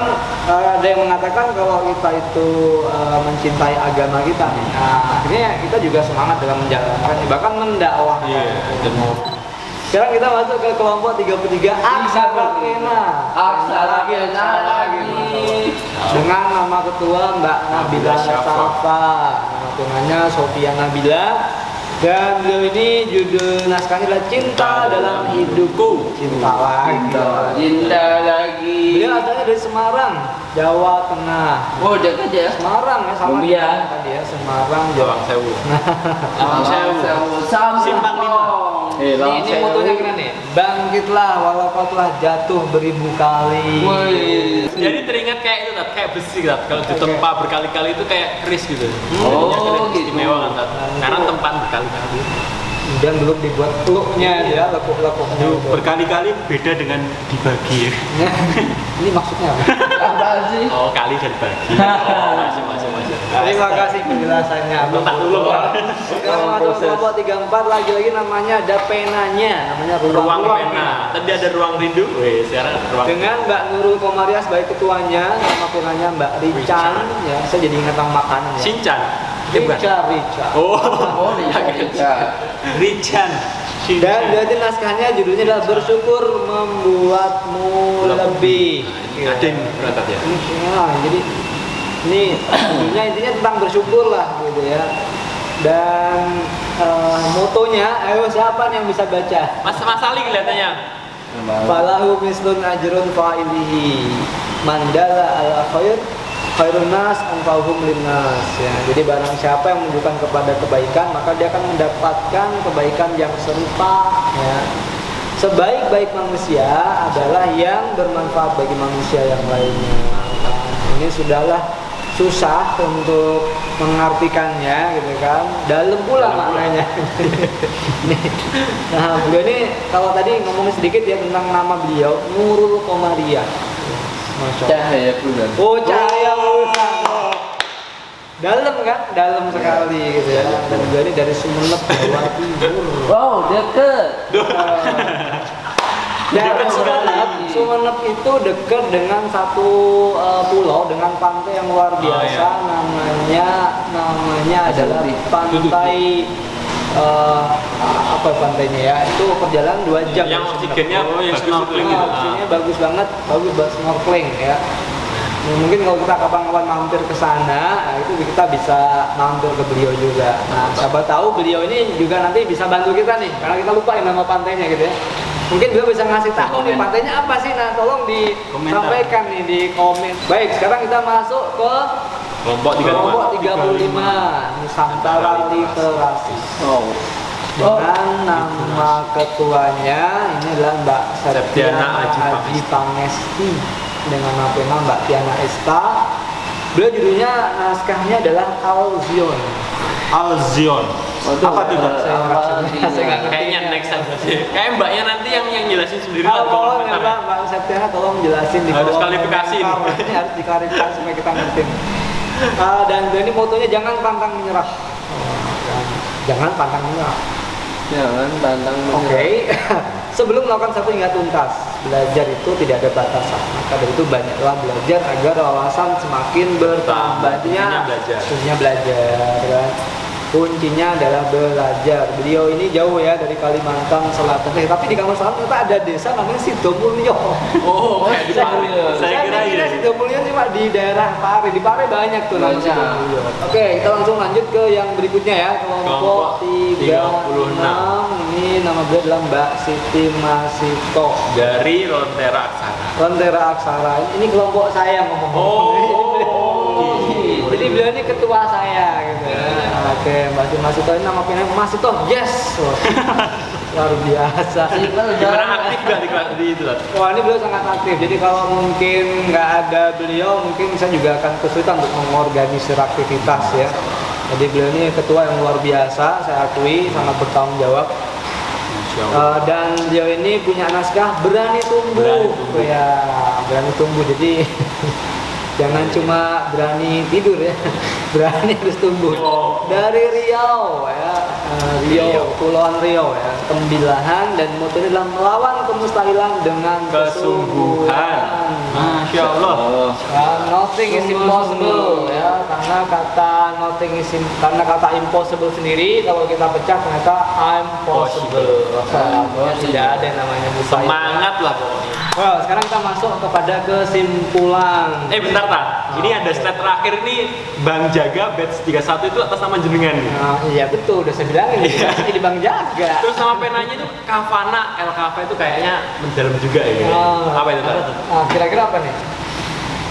ada yang mengatakan kalau kita itu mencintai agama kita nih, nah, akhirnya kita juga semangat dalam menjalankan, bahkan mendakwahkan. Iya, dan mau Sekarang kita masuk ke kelompok 33 Aksara Kena. Aksara Kena lagi. Dengan nama ketua Mbak Nabila Safa. Nama tunanya Sofia Nabila. Dan beliau ini judul naskahnya adalah Cinta Dalam Hidupku. Cinta lagi. Cinta lagi. Beliau asalnya dari Semarang, Jawa Tengah. Oh, dekat ya. Semarang ya, sama Lumbia. dengan tadi ya, Semarang, Jawa Lawang Sewu. Lawang Sewu. Simpang 5. Ini motonya keren nih. Bangkitlah walaupun telah jatuh beribu kali. Woi. Jadi teringat kayak itu, Tat, kayak besi, Tat. Kalau ditempa berkali-kali itu kayak keris gitu. Oh, Jadinya keren, gitu. istimewa kan, Tat. Karena tempan berkali-kali. Dan belum dibuat peluknya ya, lekuk-lekuknya. itu. Berkali-kali beda dengan dibagi ya. Ini maksudnya apa? Apa sih? Oh, kali dan bagi. Oh, masih. Terima kasih penjelasannya. Bentar dulu, Pak. Sekarang masuk kelompok 34 lagi namanya ada penanya, namanya Ruang pena. Tadi ada ruang rindu. Wih, sekarang ruang. Dengan Mbak Nurul Komariah sebagai ketuanya, nama penanya Mbak Rican. Ya, saya jadi ingat sama makanan ya. Shinchan. Rica. Oh, Oh, cinta. Richan. Dan berarti naskahnya judulnya adalah Bersyukur Membuatmu Lebih. Ada yang berantak ya. Nah, jadi ini judulnya intinya tentang bersyukur lah gitu ya. Dan motonya, ayo siapa nih yang bisa baca? Mas Ali kelihatannya. Falahu mislun ajrun fa'ilihi mandala ala khair khairun nas anfa'uhum linnas ya. Jadi barang siapa yang menunjukkan kepada kebaikan maka dia akan mendapatkan kebaikan yang serupa ya. Sebaik-baik manusia adalah yang bermanfaat bagi manusia yang lainnya. Ini sudahlah susah untuk mengartikannya gitu kan, dalam pula maknanya. Nah beliau ini kalau tadi ngomong sedikit ya tentang nama beliau Nurul Komariah. Masya Allah. Cahaya bulan. Oh cahaya bulan. Dalam kan, dalam sekali gitu ya. Dan beliau ini dari Sumeneb Jawa Timur. Wow, deket. Dan Sumeneb itu dekat dengan satu pulau dengan pantai yang luar biasa. Namanya adalah pantai apa pantainya ya? Itu perjalanan 2 jam. Yang oksigennya yang snorkeling gitu. Oksigennya bagus banget, bagus buat snorkeling ya. Nah, mungkin kalau kita kapan-kapan mampir ke sana, nah, itu kita bisa mampir ke beliau juga. Nah, siapa tahu beliau ini juga nanti bisa bantu kita nih, karena kita lupa nama pantainya gitu ya. Mungkin beliau bisa ngasih tahu nih pantainya apa sih, nah tolong disampaikan nih di komen. Baik, sekarang kita masuk ke kelompok 35 Nusantara Literasi. Oh. Dengan nama ketuanya ini adalah Mbak Septiana Septiana Haji Pangesti dengan nama Mbak Tiana Esta. Beliau judulnya naskahnya adalah Alzion. Alzion. Waduh, Apa tuh, Pak? Saya nggak ngerti. Saya nggak ngerti. Kayaknya next aja sih. Kayak mbaknya nanti yang jelasin sendiri lah di kolom Tolong ya komentar. Mbak Septiana tolong jelasin di Harus kolom klarifikasi ini. komentar. Ini harus diklarifikasi supaya kita ngerti. Dan ini motonya jangan pantang menyerah. Jangan pantang menyerah. Jangan tantang Oke. menyerah. Sebelum melakukan satu hingga tuntas, belajar itu tidak ada batasan. Maka dari itu banyaklah belajar agar wawasan semakin bertambah. Kuncinya belajar. Kuncinya belajar, kan? Kuncinya adalah belajar. Beliau ini jauh ya dari Kalimantan Selatan. Tapi di Kalimantan Selatan ternyata ada desa namanya Sidomulyo. Oh, kayak di Sidomulyo. saya kira kira ini. Sidomulyo cuma di daerah Pare. Di Pare banyak tuh namanya Banyak. Sidomulyo. Oke, kita langsung lanjut ke yang berikutnya ya. Kelompok Kelompok 36. Ini nama beliau adalah Mbak Siti Masito. Dari Rontera Aksara. Rontera Aksara. Ini kelompok saya ngomong-ngomong. Jadi beliau ini ketua saya gitu. Oke, Mbak Siti Masito ini nama pinanya Masito. Yes. Wah, luar biasa. Gimana aktif gak di kelas di itu lah? Wah, ini beliau sangat aktif. Jadi kalau mungkin nggak ada beliau, mungkin saya juga akan kesulitan untuk mengorganisir aktivitas ya. Jadi beliau ini ketua yang luar biasa, saya akui, sangat bertanggung jawab. Dan beliau ini punya naskah berani tumbuh. Berani tumbuh. Ya, berani tumbuh. Jadi jangan cuma berani tidur ya, berani harus tumbuh. Oh. Dari Riau ya, Riau, Kepulauan Riau ya, Tembilahan, dan motonya adalah melawan kemustahilan dengan Kesungguhan. Masya Allah. Nothing is impossible ya, karena kata impossible sendiri kalau kita pecah ternyata I'm possible. Tidak ada yang namanya mustahil. Semangat lah pokoknya. Well, sekarang kita masuk kepada kesimpulan. Bentar tak. Ini ada slide terakhir nih, Bang Jaga batch 31 itu atas nama jenengan nih. Nah, iya betul, udah saya bilangin jadi Bang Jaga. Terus sama penanya itu Kavana, El Kava itu kayaknya mendalam juga ya. Apa itu tak? Nah, kira-kira apa nih?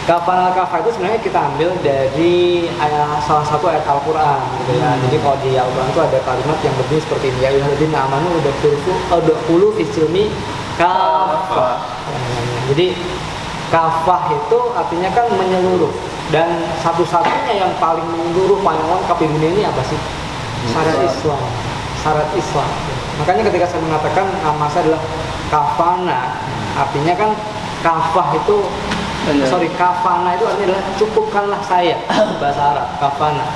Kafan al-Kafa itu sebenarnya kita ambil dari salah satu ayat Al-Quran gitu ya. Jadi kalau di Al-Quran itu ada kalimat yang berbunyi seperti ini, ya ayyuhalladzina amanu udkhulu fi silmi kafah. Jadi kafah itu artinya kan menyeluruh, dan satu-satunya yang paling menyeluruh paling lengkap di dunia ini apa sih? Syarat Islam. Syarat Islam. Makanya ketika saya mengatakan nama saya adalah Kafana, artinya kan kafah itu kafana itu artinya adalah cukupkanlah saya, bahasa Arab kafana.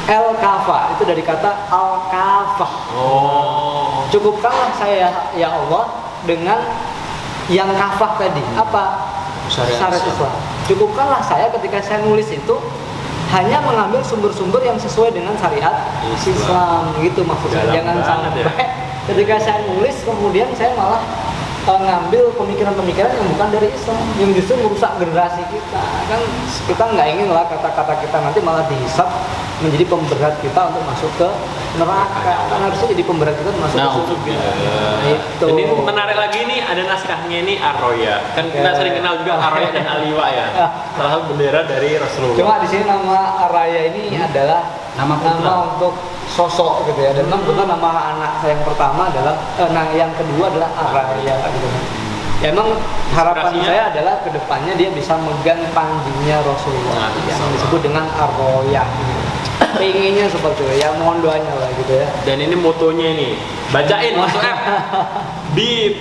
El kafa itu dari kata al kafah. Oh. Cukupkanlah saya ya Allah dengan yang kafah tadi. Apa? Syarat Islam. Cukupkanlah saya ketika saya nulis itu hanya mengambil sumber-sumber yang sesuai dengan syariat Islam, gitu maksudnya. Dalam Jangan banget sampai ketika saya nulis kemudian saya malah ngambil pemikiran-pemikiran yang bukan dari Islam, yang justru merusak generasi kita. Kan kita nggak ingin lah kata-kata kita nanti malah dihisap menjadi pemberat kita untuk masuk ke neraka. Kan harusnya jadi pemberat kita untuk masuk ke surga. Itu. Ini menarik lagi nih, ada naskahnya ini Ar-Roya. Kan kita sering kenal juga Ar-Roya dan Al-Liwa ya. Salah satu bendera dari Rasulullah. Cuma di sini nama Araya ini adalah nama untuk sosok gitu ya. Dan kebetulan nama anak saya yang pertama adalah yang kedua adalah Araya gitu. Ya, emang harapan Inspirasinya? saya adalah kedepannya dia bisa megang panjinya Rasulullah Nah, yang disebut dengan Ar-Roya. Pengennya seperti itu ya, mohon doanya lah gitu ya. Dan ini motonya ini, bacain masuk app. Be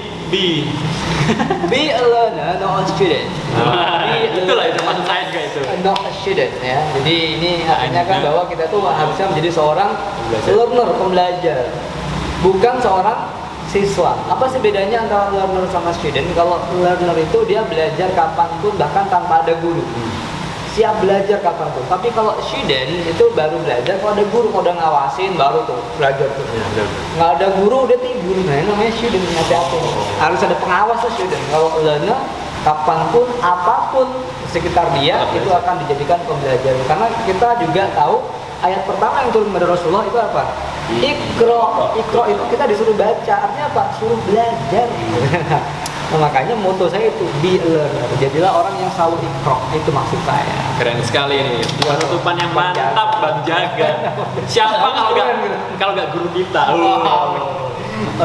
a learner, not a student. Itulah itu maksud saya juga itu. Not a student ya. Jadi ini artinya kan bahwa kita tuh harusnya menjadi seorang Pembelajar. learner, pembelajar, bukan seorang siswa. Apa sih bedanya antara learner sama student? Kalau learner itu dia belajar kapanpun bahkan tanpa ada guru. Siap belajar kapanpun. Tapi kalau student itu baru belajar kalau ada guru, kalau udah ngawasin baru tuh belajar tuh. Nggak ada guru udah tidur. Nah ini namanya student, hati-hati. Harus ada pengawas tuh student. Kalau learner kapanpun apapun sekitar dia itu akan dijadikan pembelajaran. Karena kita juga tahu ayat pertama yang turun dari Rasulullah itu apa? Ikro itu kita disuruh baca, artinya apa? Suruh belajar. Nah, makanya moto saya itu be a learner. Jadilah orang yang selalu ikro, itu maksud saya. Keren sekali ini. Penutupan yang mantap Bang Jaga. Siapa kalau nggak guru kita?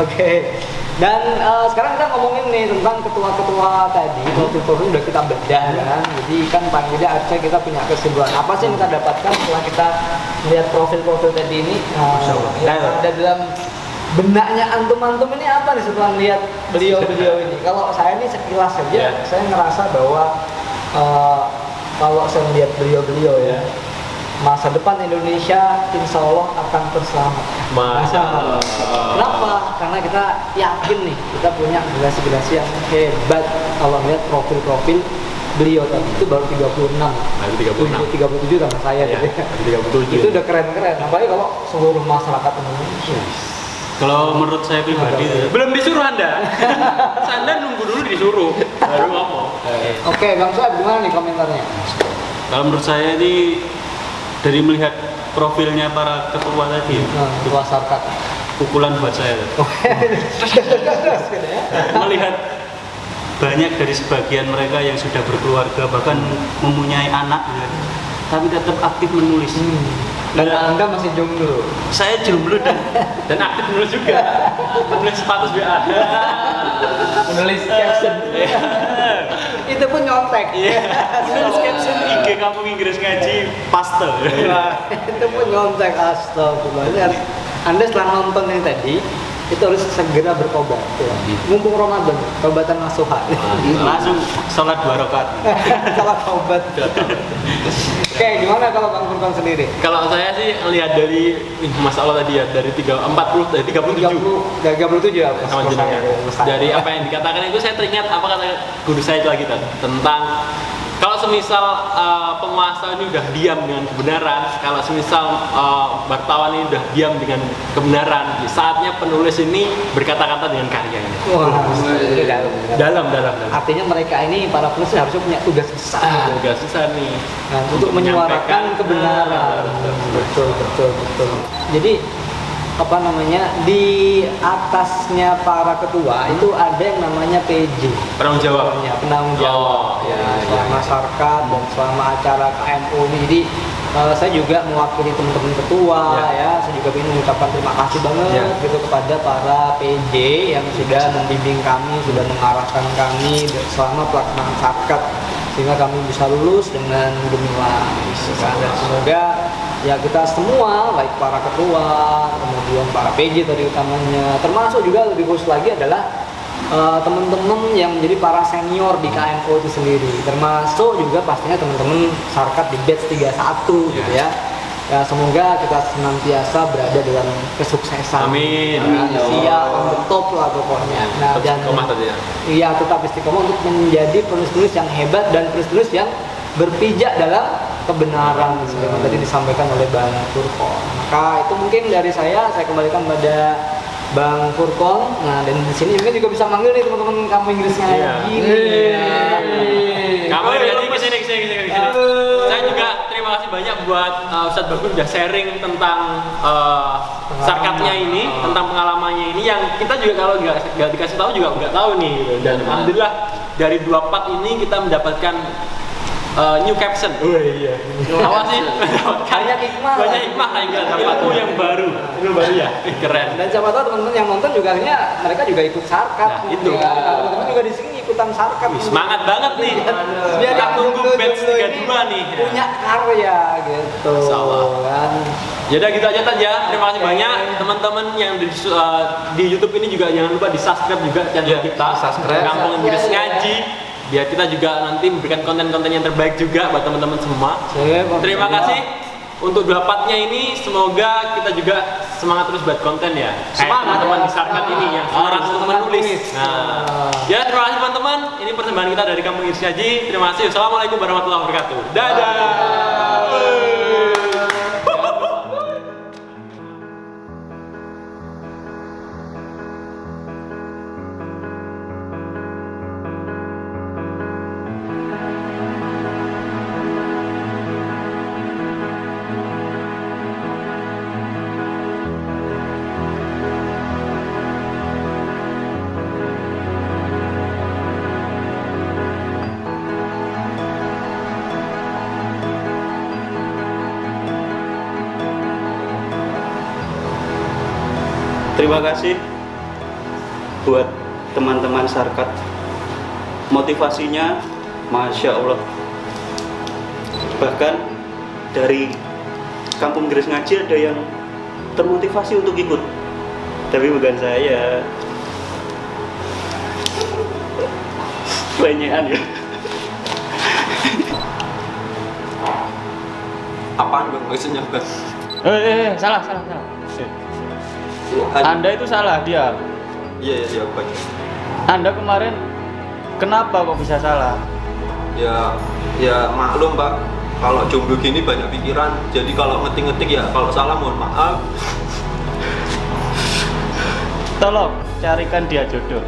Oke. Dan sekarang kita ngomongin nih tentang ketua-ketua tadi, profil-profil udah kita bedah kan. Jadi kan paling tidak harusnya kita punya kesimpulan apa sih yang kita dapatkan setelah kita lihat profil-profil tadi ini. Yang ada dalam benaknya antum-antum ini apa nih setelah lihat beliau-beliau ini? Kalau saya ini sekilas saja, saya ngerasa bahwa kalau saya lihat beliau-beliau ya, masa depan Indonesia insya Allah akan terselamatkan. Masya Allah. Kenapa? Karena kita yakin nih kita punya generasi-generasi yang hebat. Kalau lihat profil-profil beliau tadi itu baru 36. Baru 36. 37 sama saya gitu ya. 37. Itu udah keren-keren. Apalagi kalau seluruh masyarakat Indonesia. Kalau menurut saya pribadi Belum disuruh Anda. Anda nunggu dulu disuruh baru ngomong. Oke, Bang Soeb gimana nih komentarnya? kalau menurut saya ini dari melihat profilnya para ketua tadi Ketua Sarkat. pukulan buat saya. Melihat banyak dari sebagian mereka yang sudah berkeluarga bahkan mempunyai anak ya, tapi tetap aktif menulis. Dan Anda masih jomblo. Saya jomblo Dan aktif menulis juga. Menulis status WA. Menulis caption. Itu pun nyontek. menulis caption IG Kampung Inggris Ngaji paste. Itu pun nyontek, astagfirullah. Ini harus, Anda setelah nonton yang tadi itu harus segera bertobat ya. Mumpung Ramadan, tobatan nasuha. Langsung sholat 2 rakaat. Salah tobat. Oke, gimana kalau Bang Furqan sendiri? Kalau saya sih lihat dari masalah tadi ya dari 37 37 apa? sama jenengan. Dari apa yang dikatakan itu saya teringat apa kata guru saya itu lagi tentang kalau semisal penguasa ini udah diam dengan kebenaran, kalau semisal wartawan ini udah diam dengan kebenaran, saatnya penulis ini berkata-kata dengan karyanya. Wah, itu dalam. Dalam. Artinya mereka ini para penulis harusnya punya tugas besar. Tugas besar nih. Nah, untuk menyuarakan kebenaran. Betul. Jadi apa namanya di atasnya para ketua itu ada yang namanya PJ, Penanggung jawab. penanggung jawab selama masyarakat dan selama acara KMU ini. Jadi saya juga mewakili teman-teman ketua ya, saya juga ingin mengucapkan terima kasih banget gitu kepada para PJ yang sudah membimbing kami, sudah mengarahkan kami selama pelaksanaan sarkat sehingga kami bisa lulus dengan gemilang. Dan semoga ya kita semua, baik para ketua, kemudian para PJ tadi utamanya, termasuk juga lebih khusus lagi adalah teman-teman yang menjadi para senior di KMO itu sendiri, termasuk juga pastinya teman-teman sarkat di batch 31 gitu ya. Ya semoga kita senantiasa berada dalam kesuksesan. Amin. Siap on the top lah pokoknya. Nah, dan tadi ya. iya tetap istiqomah untuk menjadi penulis-penulis yang hebat dan penulis-penulis yang berpijak dalam kebenaran sebagaimana tadi disampaikan oleh Bang Furqan. Maka itu mungkin dari saya kembalikan pada Bang Furqan. Nah, dan di sini juga bisa manggil nih teman-teman kamu Inggris Ngaji. Kamu jadi kesini. Saya juga terima kasih banyak buat Ustadz Bagus udah sharing tentang sarkatnya ini, tentang pengalamannya ini yang kita juga kalau nggak dikasih tahu juga nggak tahu nih. Dan alhamdulillah dari 2 part ini kita mendapatkan new caption. Oh iya. Apa sih? Banyak hikmah. Banyak hikmah dapat ilmu yang baru. Ilmu baru ya. Keren. Dan siapa tahu teman-teman yang nonton juga akhirnya mereka juga ikut sarkat. Nah, itu. Ya, teman-teman juga di sini ikutan sarkat. Semangat banget nih. Biar Kita tunggu batch 32 nih. Punya karya gitu. Insyaallah. Kan. Jadi gitu aja Tan ya. Terima kasih banyak teman-teman yang di YouTube ini juga jangan lupa di-subscribe juga channel kita. Kampung Inggris Ngaji. Biar kita juga nanti memberikan konten-konten yang terbaik juga buat teman-teman semua. Terima kasih untuk 2 partnya ini. Semoga kita juga semangat terus buat konten ya. Semangat teman-teman di sarkat ini yang semangat untuk menulis. Nah, ya terima kasih teman-teman. Ini persembahan kita dari Kampung Inggris Ngaji. Terima kasih. Assalamualaikum warahmatullahi wabarakatuh. Dadah. Terima kasih buat teman-teman Sarkat. Motivasinya Masya Allah. Bahkan dari Kampung Gres Ngaji ada yang termotivasi untuk ikut. Tapi bukan saya. Banyakan ya. Apaan bang maksudnya bang? Salah. Anda itu salah, diam. Iya siap bang. Anda kemarin kenapa kok bisa salah? Ya maklum pak. Kalau jomblo gini banyak pikiran. Jadi kalau ngetik-ngetik ya kalau salah mohon maaf. Tolong carikan dia jodoh.